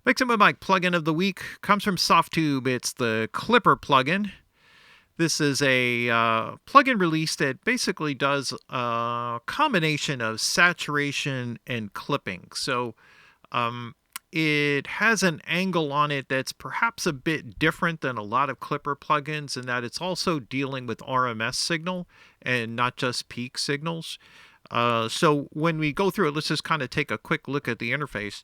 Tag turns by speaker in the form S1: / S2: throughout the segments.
S1: Victim of my plugin of the week comes from Softube. It's the Clipper plugin. This is a plugin release that basically does a combination of saturation and clipping. So it has an angle on it that's perhaps a bit different than a lot of Clipper plugins in that it's also dealing with RMS signal and not just peak signals. So when we go through it, let's just kind of take a quick look at the interface.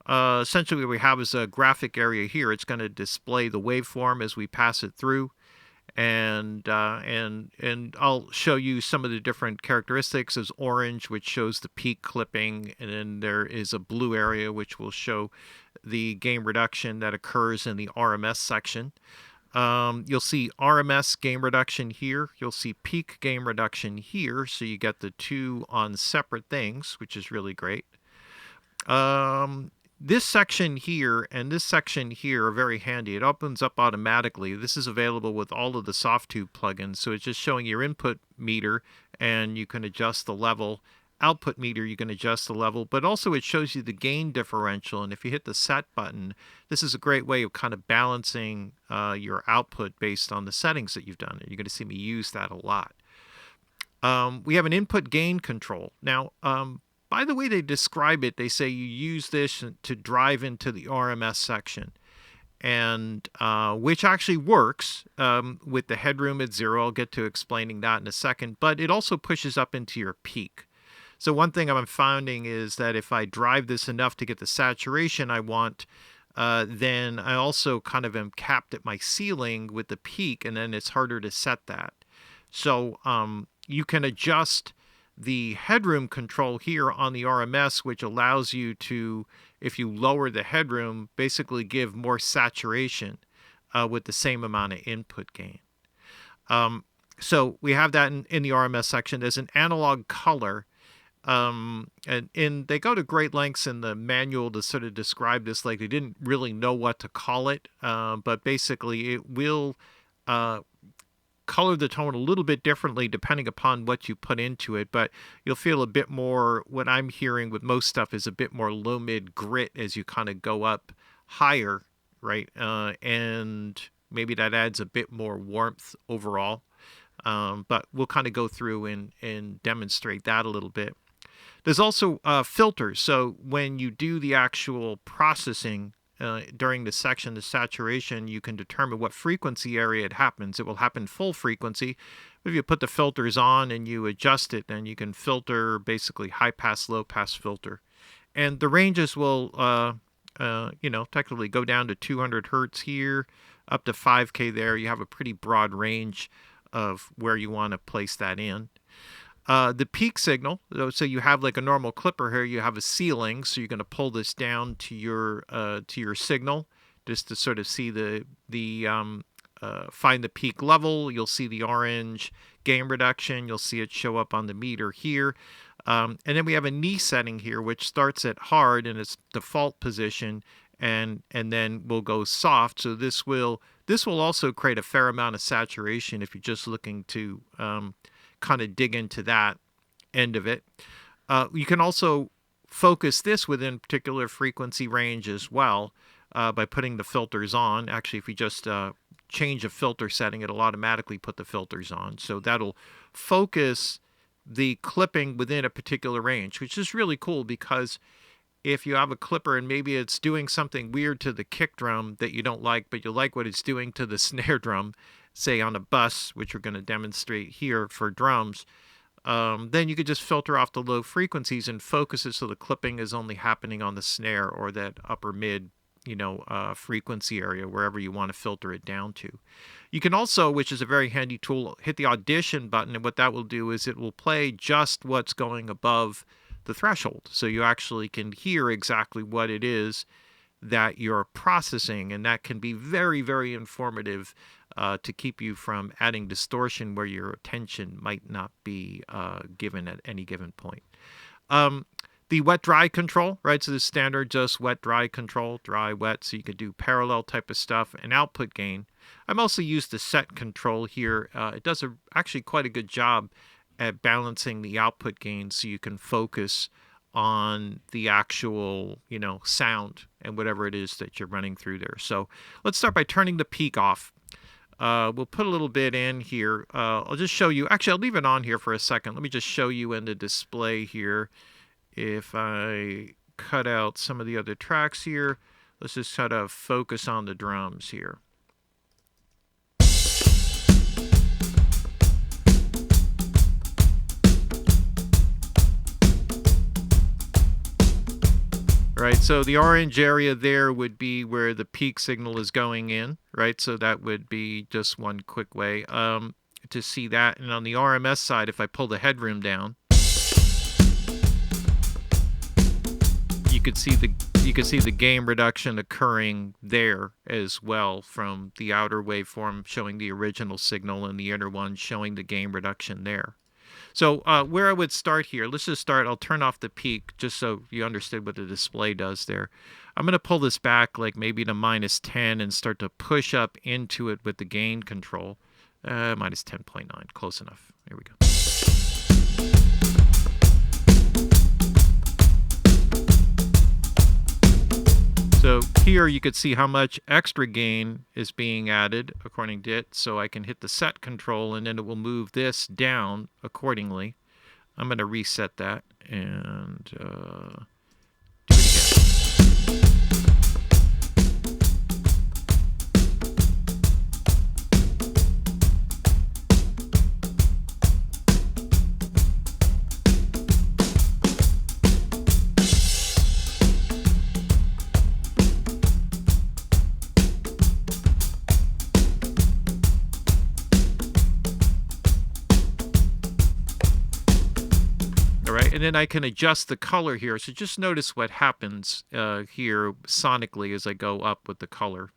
S1: Essentially what we have is a graphic area here. It's going to display the waveform as we pass it through. And I'll show you some of the different characteristics. There's orange, which shows the peak clipping, and then there is a blue area, which will show the gain reduction that occurs in the RMS section. You'll see RMS gain reduction here. You'll see peak gain reduction here, so you get the two on separate things, which is really great. This section here and this section here are very handy. It opens up automatically. This is available with all of the Softube plugins, so it's just showing your input meter, and you can adjust the level. Output meter, you can adjust the level, but also it shows you the gain differential, and if you hit the set button, this is a great way of kind of balancing your output based on the settings that you've done. You're going to see me use that a lot. We have an input gain control. Now, by the way they describe it, they say you use this to drive into the RMS section, and which actually works with the headroom at 0. I'll get to explaining that in a second, but it also pushes up into your peak. So one thing I'm finding is that if I drive this enough to get the saturation I want, then I also kind of am capped at my ceiling with the peak, and then it's harder to set that. So you can adjust the headroom control here on the RMS, which allows you to, if you lower the headroom, basically give more saturation with the same amount of input gain. So we have that in the RMS section. There's an analog color. And they go to great lengths in the manual to sort of describe this, like they didn't really know what to call it, but basically it will color the tone a little bit differently depending upon what you put into it, but you'll feel a bit more, what I'm hearing with most stuff is a bit more low mid grit as you kind of go up higher, right? And maybe that adds a bit more warmth overall, but we'll kind of go through and demonstrate that a little bit. There's also filters. So when you do the actual processing during the section, the saturation, you can determine what frequency area it happens. It will happen full frequency. If you put the filters on and you adjust it, then you can filter basically high pass, low pass filter. And the ranges will, technically go down to 200 hertz here, up to 5K there. You have a pretty broad range of where you want to place that in. The peak signal, so you have like a normal clipper here, you have a ceiling, so you're going to pull this down to your signal just to sort of see find the peak level. You'll see the orange gain reduction. You'll see it show up on the meter here. And then we have a knee setting here, which starts at hard in its default position, and then will go soft. So this will also create a fair amount of saturation if you're just looking to kind of dig into that end of it. You can also focus this within a particular frequency range as well by putting the filters on. Actually, if you just change a filter setting, it'll automatically put the filters on. So that'll focus the clipping within a particular range, which is really cool because if you have a clipper and maybe it's doing something weird to the kick drum that you don't like, but you like what it's doing to the snare drum, say on a bus, which we're going to demonstrate here for drums, then you could just filter off the low frequencies and focus it so the clipping is only happening on the snare or that upper mid, frequency area, wherever you want to filter it down to. You can also, which is a very handy tool, hit the audition button, and what that will do is it will play just what's going above the threshold. So you actually can hear exactly what it is that you're processing, and that can be very, very informative to keep you from adding distortion where your attention might not be given at any given point. The wet-dry control, right? So the standard just wet-dry control, dry-wet, so you could do parallel type of stuff, and output gain. I'm also used the set control here. It does actually quite a good job at balancing the output gain so you can focus on the actual, sound and whatever it is that you're running through there. So let's start by turning the peak off. We'll put a little bit in here. I'll just show you. Actually, I'll leave it on here for a second. Let me just show you in the display here. If I cut out some of the other tracks here, let's just kind of focus on the drums here. Right, so the orange area there would be where the peak signal is going in, right? So that would be just one quick way to see that. And on the RMS side, if I pull the headroom down, you could see the gain reduction occurring there as well, from the outer waveform showing the original signal and the inner one showing the gain reduction there. So where I would start here, let's just start. I'll turn off the peak just so you understood what the display does there. I'm going to pull this back like maybe to -10 and start to push up into it with the gain control. -10.9, close enough. Here we go. So here you could see how much extra gain is being added according to it. So I can hit the set control and then it will move this down accordingly. I'm going to reset that and do it again. And then I can adjust the color here. So just notice what happens here sonically as I go up with the color.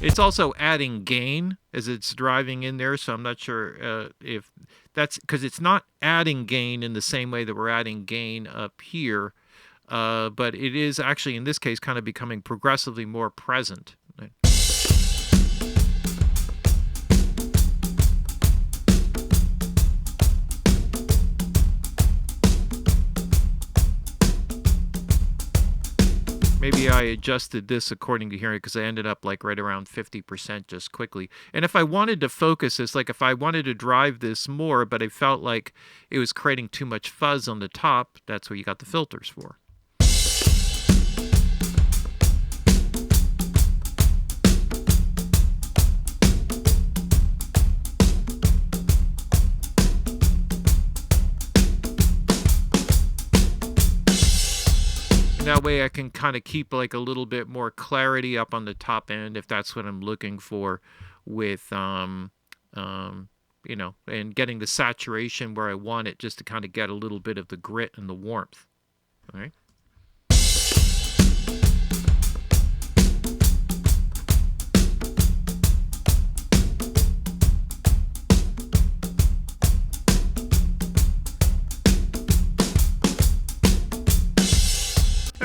S1: It's also adding gain as it's driving in there, so I'm not sure if that's because it's not adding gain in the same way that we're adding gain up here, but it is actually in this case kind of becoming progressively more present. Maybe I adjusted this according to hearing because I ended up like right around 50% just quickly. And if I wanted to focus this, like if I wanted to drive this more, but I felt like it was creating too much fuzz on the top, that's what you got the filters for. That way I can kind of keep like a little bit more clarity up on the top end if that's what I'm looking for with, and getting the saturation where I want it just to kind of get a little bit of the grit and the warmth. All right.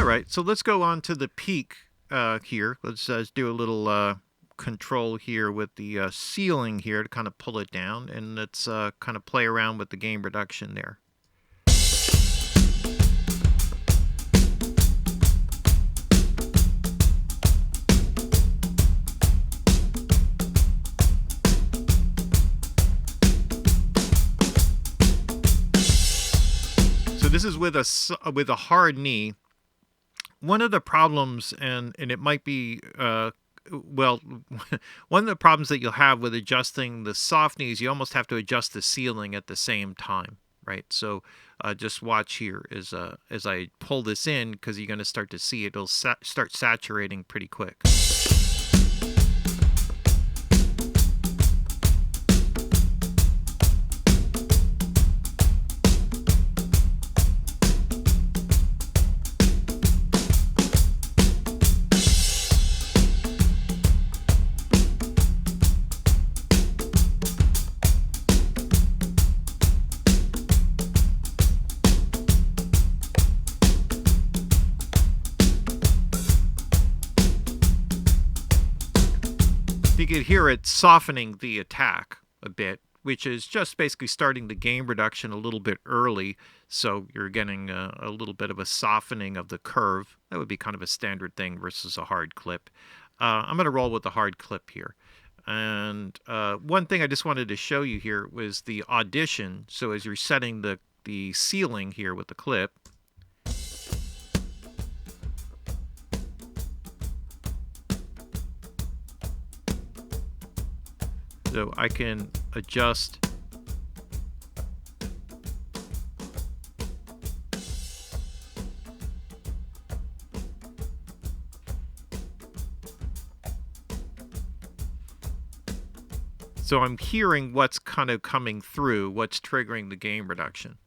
S1: Right, so let's go on to the peak here. Let's do a little control here with the ceiling here to kind of pull it down, and let's kind of play around with the gain reduction there. So this is with a hard knee. One of the problems, and it might be, one of the problems that you'll have with adjusting the soft knees, you almost have to adjust the ceiling at the same time, right? So just watch here as I pull this in, because you're going to start to see it'll start saturating pretty quick. You can hear it softening the attack a bit, which is just basically starting the gain reduction a little bit early, so you're getting a little bit of a softening of the curve. That would be kind of a standard thing versus a hard clip. I'm going to roll with the hard clip here. And one thing I just wanted to show you here was the audition. So as you're setting the ceiling here with the clip, so I can adjust so I'm hearing what's kind of coming through, what's triggering the gain reduction.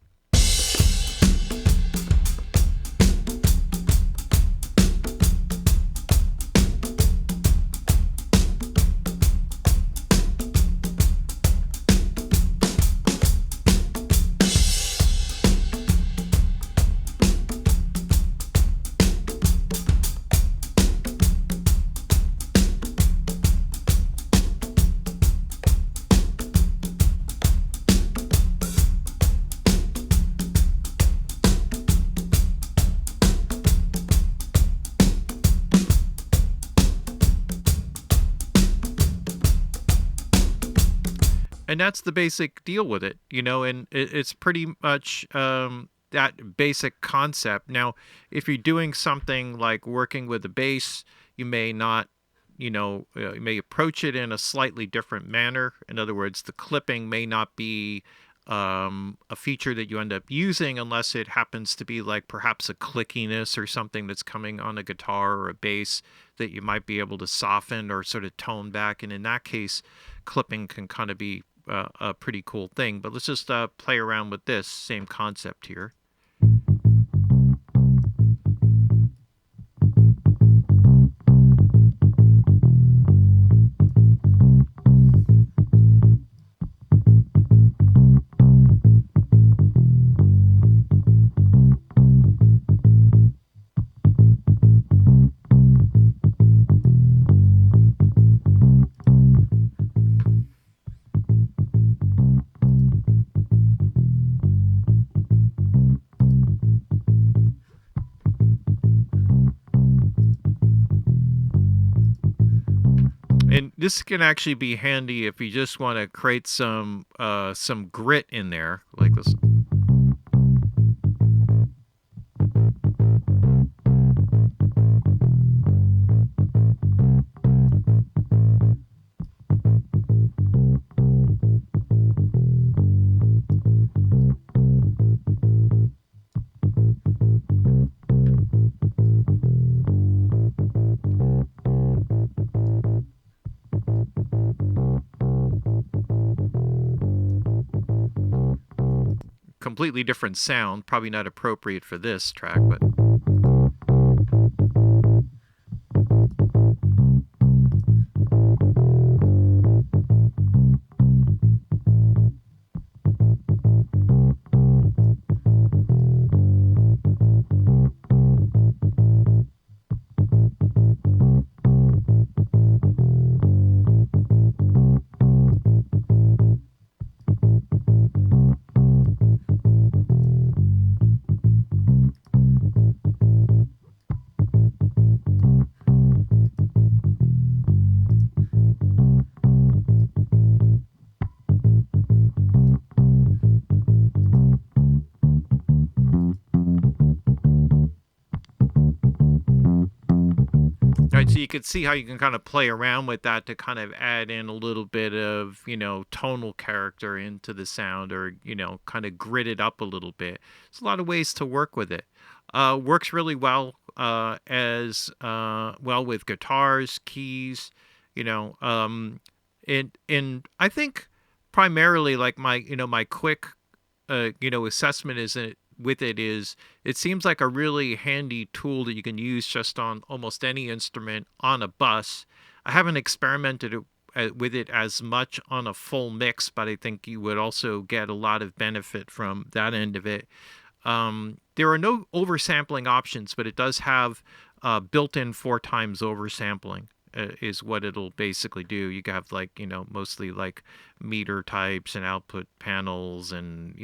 S1: And that's the basic deal with it, and it's pretty much that basic concept. Now, if you're doing something like working with a bass, you may not, you may approach it in a slightly different manner. In other words, the clipping may not be a feature that you end up using unless it happens to be like perhaps a clickiness or something that's coming on a guitar or a bass that you might be able to soften or sort of tone back. And in that case, clipping can kind of be a pretty cool thing. But let's just play around with this same concept here. And this can actually be handy if you just want to create some grit in there, like this. Completely different sound, probably not appropriate for this track, but so you could see how you can kind of play around with that to kind of add in a little bit of, tonal character into the sound, or, kind of grit it up a little bit. There's a lot of ways to work with it. Works really well as well with guitars, keys, and I think primarily like my quick, assessment is it seems like a really handy tool that you can use just on almost any instrument on a bus. I haven't experimented with it as much on a full mix, but I think you would also get a lot of benefit from that end of it. There are no oversampling options, but it does have built-in 4x oversampling. is what it'll basically do. You have like, mostly like meter types and output panels and,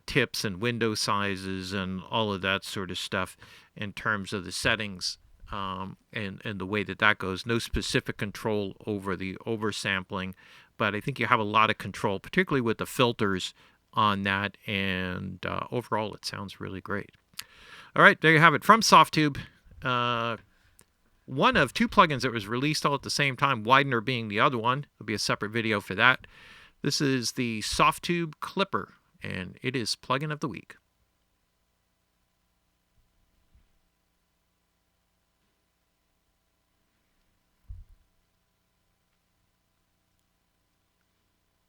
S1: tips and window sizes and all of that sort of stuff in terms of the settings, and the way that goes. No specific control over the oversampling, but I think you have a lot of control, particularly with the filters on that, and overall it sounds really great. All right, there you have it from Softube. One of 2 plugins that was released all at the same time, Widener being the other one. There'll be a separate video for that. This is the Softube Clipper, and it is Plugin of the Week.